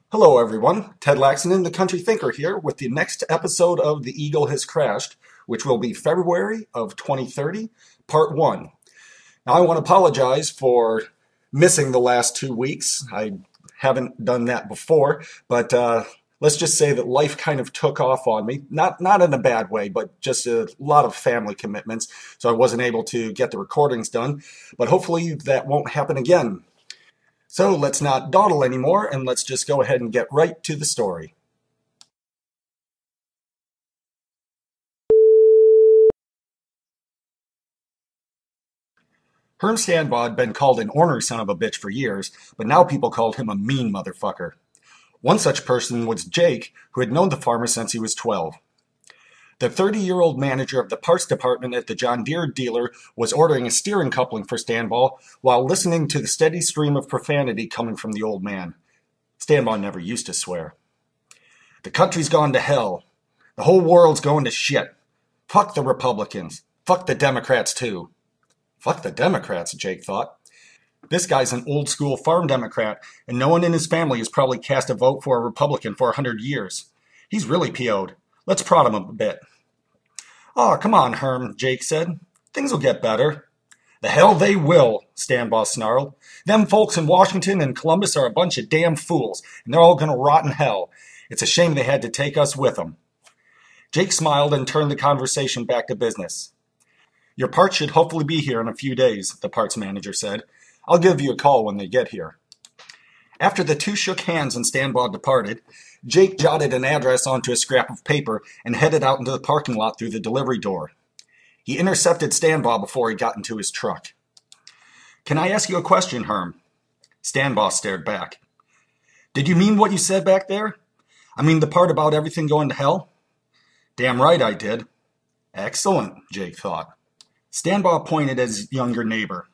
Hello, everyone. Ted Laxton, the Country Thinker here with the next episode of The Eagle Has Crashed, which will be February of 2030, Part 1. Now, I want to apologize for missing the last 2 weeks. I haven't done that before, but let's just say that life kind of took off on me. Not in a bad way, but just a lot of family commitments, so I wasn't able to get the recordings done. But hopefully that won't happen again. So let's not dawdle anymore, and let's just go ahead and get right to the story. Herm Stanbaugh had been called an ornery son of a bitch for years, but now people called him a mean motherfucker. One such person was Jake, who had known the farmer since he was 12. The 30-year-old manager of the parts department at the John Deere dealer was ordering a steering coupling for Stanbaugh while listening to the steady stream of profanity coming from the old man. Stanbaugh never used to swear. The country's gone to hell. The whole world's going to shit. Fuck the Republicans. Fuck the Democrats, too. Fuck the Democrats, Jake thought. This guy's an old-school farm Democrat, and no one in his family has probably cast a vote for a Republican for 100 years. He's really PO'd. Let's prod him a bit. "Aw, come on, Herm," Jake said. "Things will get better." "The hell they will," Stanbaugh snarled. "Them folks in Washington and Columbus are a bunch of damn fools, and they're all going to rot in hell. It's a shame they had to take us with them." Jake smiled and turned the conversation back to business. "Your parts should hopefully be here in a few days," the parts manager said. "I'll give you a call when they get here." After the two shook hands and Stanbaugh departed, Jake jotted an address onto a scrap of paper and headed out into the parking lot through the delivery door. He intercepted Stanbaugh before he got into his truck. "Can I ask you a question, Herm?" Stanbaugh stared back. "Did you mean what you said back there? I mean the part about everything going to hell?" "Damn right I did." "Excellent," Jake thought. Stanbaugh pointed at his younger neighbor.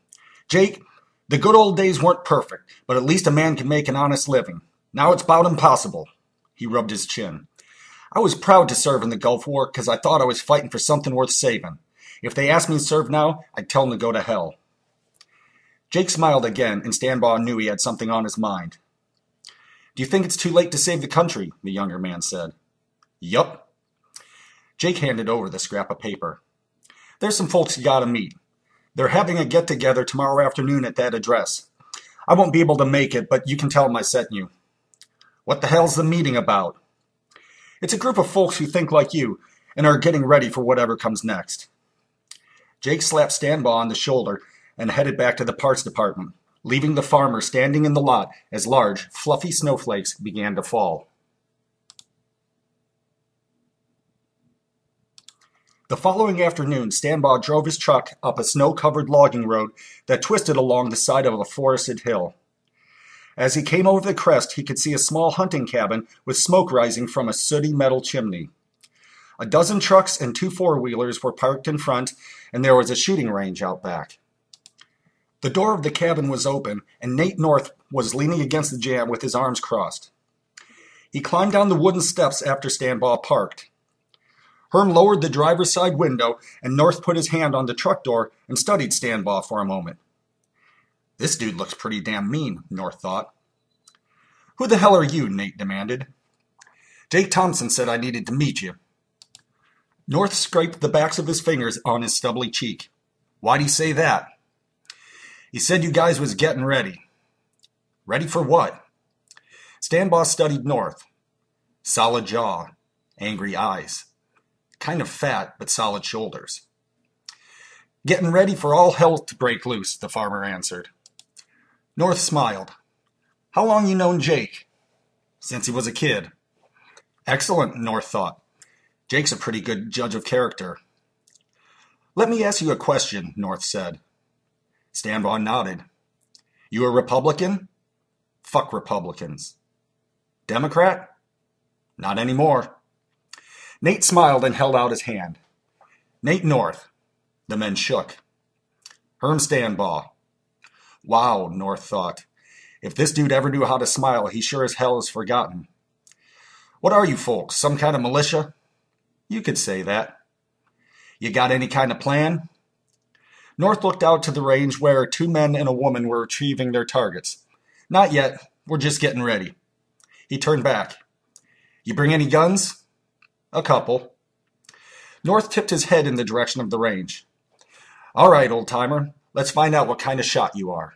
"Jake, the good old days weren't perfect, but at least a man can make an honest living. Now it's about impossible." He rubbed his chin. "I was proud to serve in the Gulf War because I thought I was fighting for something worth saving. If they asked me to serve now, I'd tell them to go to hell." Jake smiled again, and Stanbaugh knew he had something on his mind. "Do you think it's too late to save the country?" the younger man said. "Yup." Jake handed over the scrap of paper. "There's some folks you gotta meet. They're having a get-together tomorrow afternoon at that address. I won't be able to make it, but you can tell them I sent you." "What the hell's the meeting about?" "It's a group of folks who think like you and are getting ready for whatever comes next." Jake slapped Stanbaugh on the shoulder and headed back to the parts department, leaving the farmer standing in the lot as large, fluffy snowflakes began to fall. The following afternoon, Stanbaugh drove his truck up a snow-covered logging road that twisted along the side of a forested hill. As he came over the crest, he could see a small hunting cabin with smoke rising from a sooty metal chimney. A dozen trucks and two four-wheelers were parked in front, and there was a shooting range out back. The door of the cabin was open, and Nate North was leaning against the jamb with his arms crossed. He climbed down the wooden steps after Stanbaugh parked. Herm lowered the driver's side window, and North put his hand on the truck door and studied Stanbaugh for a moment. "This dude looks pretty damn mean," North thought. "Who the hell are you?" Nate demanded. "Jake Thompson said I needed to meet you." North scraped the backs of his fingers on his stubbly cheek. "Why'd he say that?" "He said you guys was getting ready." "Ready for what?" Stanbaugh studied North. Solid jaw, angry eyes. Kind of fat, but solid shoulders. "Getting ready for all hell to break loose," the farmer answered. North smiled. "How long you known Jake?" "Since he was a kid." "Excellent," North thought. "Jake's a pretty good judge of character." "Let me ask you a question," North said. Stanbaugh nodded. "You a Republican?" "Fuck Republicans." "Democrat?" "Not anymore." Nate smiled and held out his hand. "Nate North." The men shook. "Herm Stanbaugh." Wow, North thought. If this dude ever knew how to smile, he sure as hell has forgotten. "What are you folks, some kind of militia?" "You could say that." "You got any kind of plan?" North looked out to the range where two men and a woman were retrieving their targets. "Not yet. We're just getting ready." He turned back. You bring any guns? A couple. North tipped his head in the direction of the range. All right, old-timer, let's find out what kind of shot you are.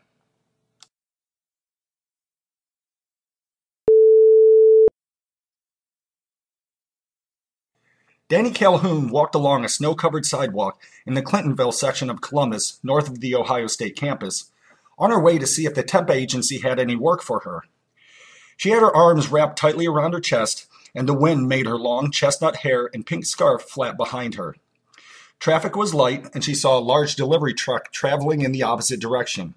Danny Calhoun walked along a snow-covered sidewalk in the Clintonville section of Columbus, north of the Ohio State campus, on her way to see if the temp agency had any work for her. She had her arms wrapped tightly around her chest, and the wind made her long chestnut hair and pink scarf flap behind her. Traffic was light, and she saw a large delivery truck traveling in the opposite direction.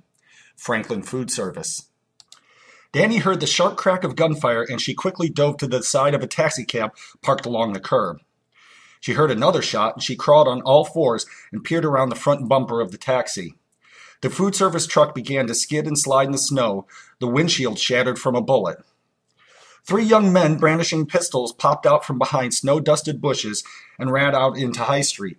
Franklin Food Service. Danny heard the sharp crack of gunfire, and she quickly dove to the side of a taxicab parked along the curb. She heard another shot, and she crawled on all fours and peered around the front bumper of the taxi. The food service truck began to skid and slide in the snow, the windshield shattered from a bullet. 3 young men brandishing pistols popped out from behind snow-dusted bushes and ran out into High Street.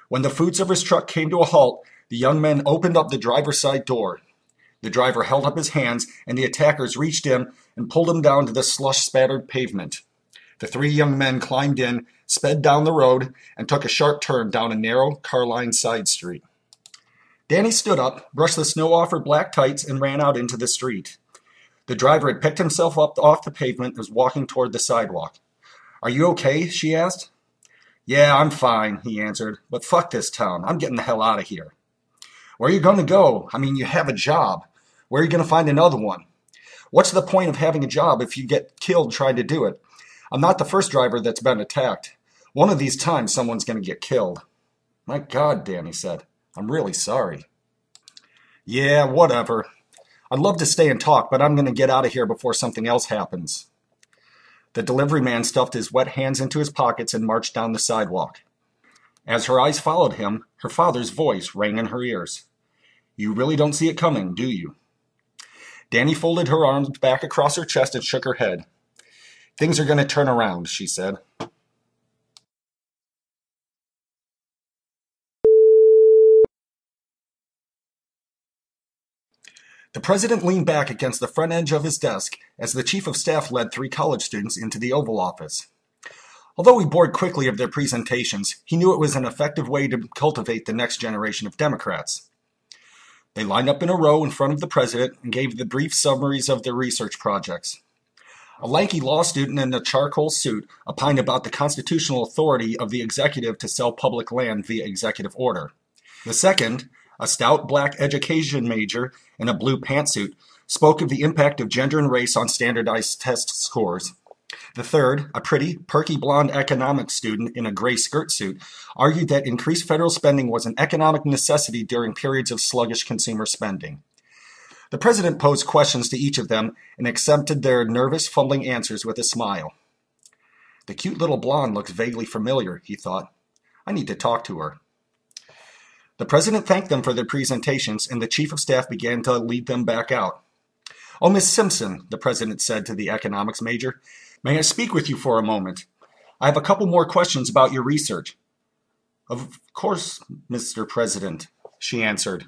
When the food service truck came to a halt, the young men opened up the driver's side door. The driver held up his hands, and the attackers reached in and pulled him down to the slush-spattered pavement. The 3 young men climbed in, sped down the road, and took a sharp turn down a narrow, car-lined side street. Danny stood up, brushed the snow off her black tights, and ran out into the street. The driver had picked himself up off the pavement and was walking toward the sidewalk. Are you okay? She asked. Yeah, I'm fine, he answered, but fuck this town. I'm getting the hell out of here. Where are you going to go? I mean, you have a job. Where are you going to find another one? What's the point of having a job if you get killed trying to do it? I'm not the first driver that's been attacked. One of these times someone's going to get killed. My God, Danny said. I'm really sorry. Yeah, whatever. I'd love to stay and talk, but I'm going to get out of here before something else happens. The delivery man stuffed his wet hands into his pockets and marched down the sidewalk. As her eyes followed him, her father's voice rang in her ears. You really don't see it coming, do you? Danny folded her arms back across her chest and shook her head. Things are going to turn around, she said. The president leaned back against the front edge of his desk as the chief of staff led 3 college students into the Oval Office. Although he bored quickly of their presentations, he knew it was an effective way to cultivate the next generation of Democrats. They lined up in a row in front of the president and gave the brief summaries of their research projects. A lanky law student in a charcoal suit opined about the constitutional authority of the executive to sell public land via executive order. The second, a stout black education major in a blue pantsuit, spoke of the impact of gender and race on standardized test scores. The third, a pretty, perky blonde economics student in a gray skirt suit, argued that increased federal spending was an economic necessity during periods of sluggish consumer spending. The president posed questions to each of them and accepted their nervous, fumbling answers with a smile. The cute little blonde looks vaguely familiar, he thought. I need to talk to her. The president thanked them for their presentations, and the chief of staff began to lead them back out. Oh, Miss Simpson, the president said to the economics major, may I speak with you for a moment? I have a couple more questions about your research. Of course, Mr. President, she answered.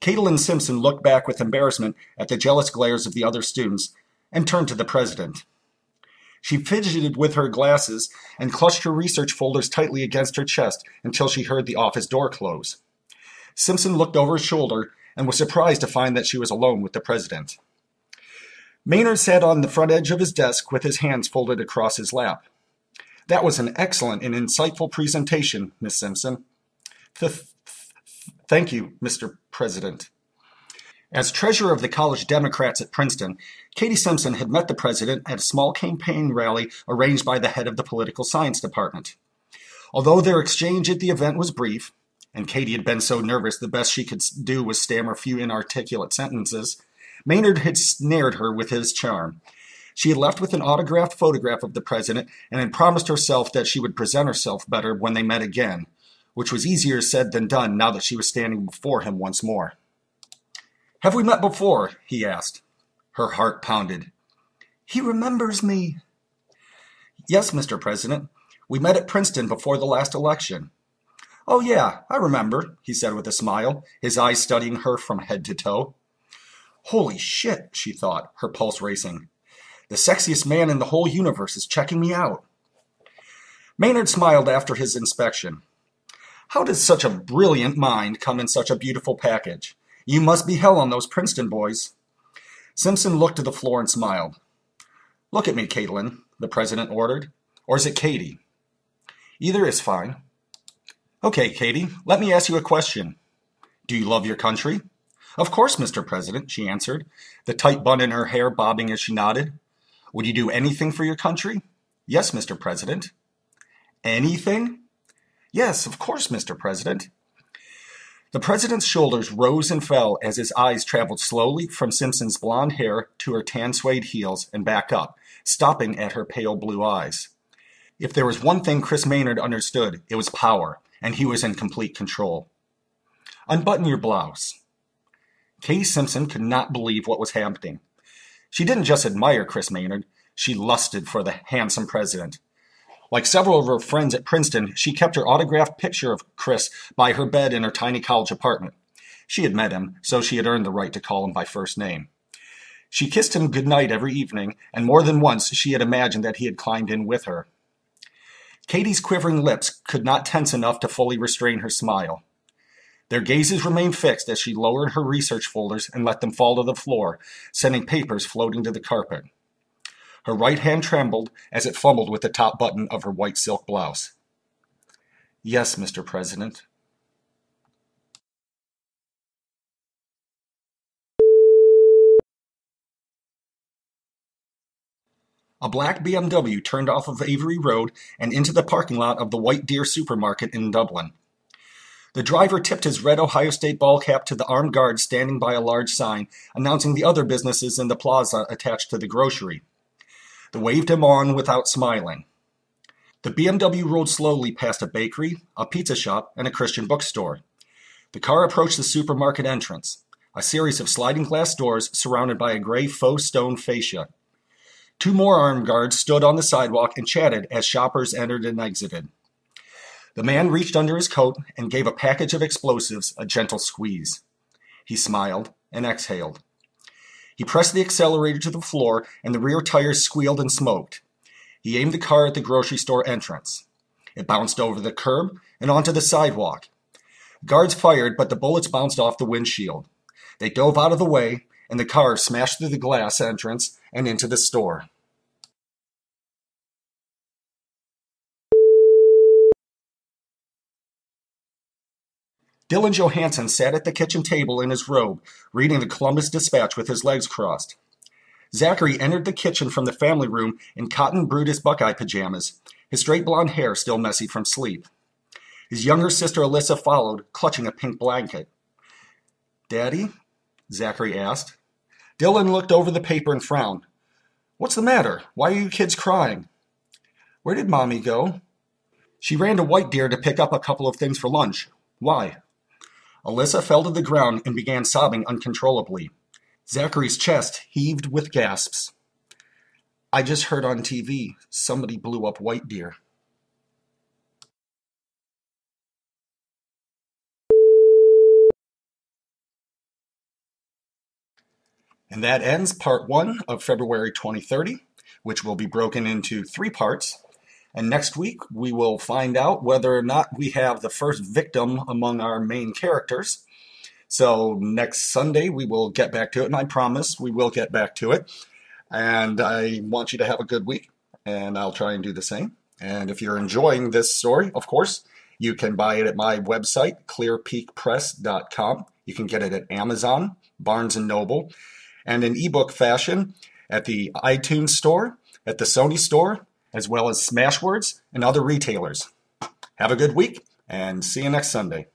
Caitlin Simpson looked back with embarrassment at the jealous glares of the other students and turned to the president. She fidgeted with her glasses and clutched her research folders tightly against her chest until she heard the office door close. Simpson looked over his shoulder and was surprised to find that she was alone with the president. Maynard sat on the front edge of his desk with his hands folded across his lap. That was an excellent and insightful presentation, Miss Simpson. Thank you, Mr. President. As treasurer of the College Democrats at Princeton, Katie Simpson had met the president at a small campaign rally arranged by the head of the political science department. Although their exchange at the event was brief, and Katie had been so nervous the best she could do was stammer a few inarticulate sentences, Maynard had snared her with his charm. She had left with an autographed photograph of the president and had promised herself that she would present herself better when they met again, which was easier said than done now that she was standing before him once more. Have we met before? He asked. Her heart pounded. He remembers me. Yes, Mr. President. We met at Princeton before the last election. Oh, yeah, I remember, he said with a smile, his eyes studying her from head to toe. Holy shit, she thought, her pulse racing. The sexiest man in the whole universe is checking me out. Maynard smiled after his inspection. How does such a brilliant mind come in such a beautiful package? You must be hell on those Princeton boys. Simpson looked to the floor and smiled. Look at me, Caitlin, the president ordered. Or is it Katie? Either is fine. Okay, Katie, let me ask you a question. Do you love your country? Of course, Mr. President, she answered, the tight bun in her hair bobbing as she nodded. Would you do anything for your country? Yes, Mr. President. Anything? Yes, of course, Mr. President. The president's shoulders rose and fell as his eyes traveled slowly from Simpson's blonde hair to her tan suede heels and back up, stopping at her pale blue eyes. If there was one thing Chris Maynard understood, it was power, and he was in complete control. Unbutton your blouse. Katie Simpson could not believe what was happening. She didn't just admire Chris Maynard, she lusted for the handsome president. Like several of her friends at Princeton, she kept her autographed picture of Chris by her bed in her tiny college apartment. She had met him, so she had earned the right to call him by first name. She kissed him goodnight every evening, and more than once she had imagined that he had climbed in with her. Katie's quivering lips could not tense enough to fully restrain her smile. Their gazes remained fixed as she lowered her research folders and let them fall to the floor, sending papers floating to the carpet. Her right hand trembled as it fumbled with the top button of her white silk blouse. Yes, Mr. President. A black BMW turned off of Avery Road and into the parking lot of the White Deer supermarket in Dublin. The driver tipped his red Ohio State ball cap to the armed guard standing by a large sign announcing the other businesses in the plaza attached to the grocery. They waved him on without smiling. The BMW rolled slowly past a bakery, a pizza shop, and a Christian bookstore. The car approached the supermarket entrance, a series of sliding glass doors surrounded by a gray faux stone fascia. Two more armed guards stood on the sidewalk and chatted as shoppers entered and exited. The man reached under his coat and gave a package of explosives a gentle squeeze. He smiled and exhaled. He pressed the accelerator to the floor and the rear tires squealed and smoked. He aimed the car at the grocery store entrance. It bounced over the curb and onto the sidewalk. Guards fired, but the bullets bounced off the windshield. They dove out of the way, and the car smashed through the glass entrance and into the store. Dylan Johansson sat at the kitchen table in his robe, reading the Columbus Dispatch with his legs crossed. Zachary entered the kitchen from the family room in cotton Brutus Buckeye pajamas, his straight blonde hair still messy from sleep. His younger sister Alyssa followed, clutching a pink blanket. Daddy? Zachary asked. Dylan looked over the paper and frowned. What's the matter? Why are you kids crying? Where did Mommy go? She ran to White Deer to pick up a couple of things for lunch. Why? Alyssa fell to the ground and began sobbing uncontrollably. Zachary's chest heaved with gasps. I just heard on TV somebody blew up White Deer. And that ends part 1 of February 2030, which will be broken into 3 parts. And next week, we will find out whether or not we have the first victim among our main characters. So next Sunday, we will get back to it, and I promise we will get back to it. And I want you to have a good week, and I'll try and do the same. And if you're enjoying this story, of course, you can buy it at my website, clearpeakpress.com. You can get it at Amazon, Barnes & Noble, and in ebook fashion at the iTunes store, at the Sony store, as well as Smashwords and other retailers. Have a good week, and see you next Sunday.